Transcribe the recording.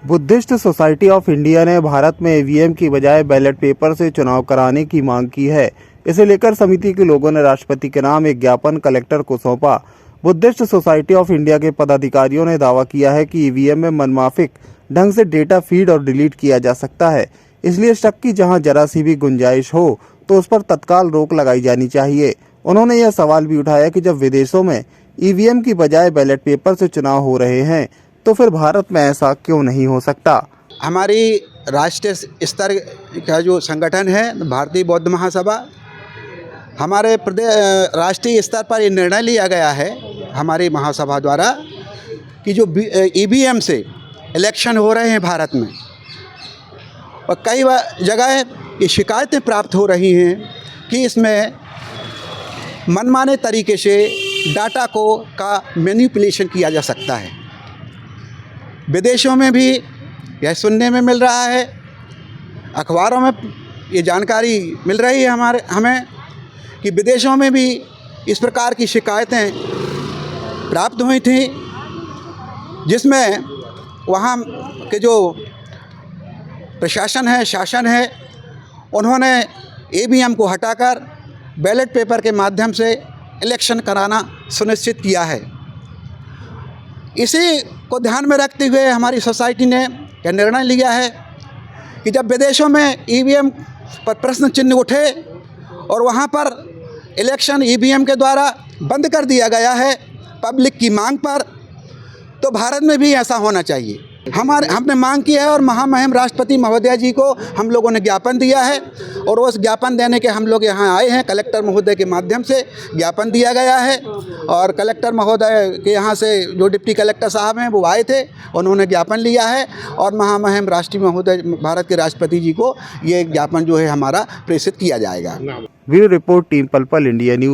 Buddhist society of India ने भारत में EVM की बजाय बैलेट पेपर से चुनाव कराने की मांग की है। इसे लेकर समिति के लोगों ने राष्ट्रपति के नाम एक ज्ञापन कलेक्टर को सौंपा। बुद्धिस्ट सोसाइटी ऑफ इंडिया के पदाधिकारियों ने दावा किया है कि ईवीएम में मनमाफिक ढंग से डेटा फीड और डिलीट किया जा सकता है, इसलिए शक की जहां जरा सी भी गुंजाइश हो तो उस पर तत्काल रोक लगाई जानी चाहिए। उन्होंने यह सवाल भी उठाया कि जब विदेशों में ईवीएम की बजाय बैलेट पेपर से चुनाव हो रहे हैं तो फिर भारत में ऐसा क्यों नहीं हो सकता। हमारी राष्ट्रीय स्तर का जो संगठन है भारतीय बौद्ध महासभा, हमारे प्रदेश राष्ट्रीय स्तर पर ये निर्णय लिया गया है हमारी महासभा द्वारा कि जो ईवीएम से इलेक्शन हो रहे हैं भारत में, और कई जगह ये शिकायतें प्राप्त हो रही हैं कि इसमें मनमाने तरीके से डाटा का मैनिपुलेशन किया जा सकता है। विदेशों में भी यह सुनने में मिल रहा है, अखबारों में ये जानकारी मिल रही है हमें कि विदेशों में भी इस प्रकार की शिकायतें प्राप्त हुई थी, जिसमें वहाँ के जो प्रशासन है, शासन है, उन्होंने ईवीएम को हटाकर बैलेट पेपर के माध्यम से इलेक्शन कराना सुनिश्चित किया है। इसी को ध्यान में रखते हुए हमारी सोसाइटी ने यह निर्णय लिया है कि जब विदेशों में ईवीएम पर प्रश्न चिन्ह उठे और वहाँ पर इलेक्शन ईवीएम के द्वारा बंद कर दिया गया है पब्लिक की मांग पर, तो भारत में भी ऐसा होना चाहिए। हमने मांग की है और महामहिम राष्ट्रपति महोदय जी को हम लोगों ने ज्ञापन दिया है, और उस ज्ञापन देने के हम लोग यहाँ आए हैं। कलेक्टर महोदय के माध्यम से ज्ञापन दिया गया है, और कलेक्टर महोदय के यहाँ से जो डिप्टी कलेक्टर साहब हैं वो आए थे, उन्होंने ज्ञापन लिया है, और महामहिम राष्ट्रीय महोदय भारत के राष्ट्रपति जी को ये ज्ञापन जो है हमारा प्रेषित किया जाएगा। ब्यूरो रिपोर्ट, टीम पल पल इंडिया न्यूज़।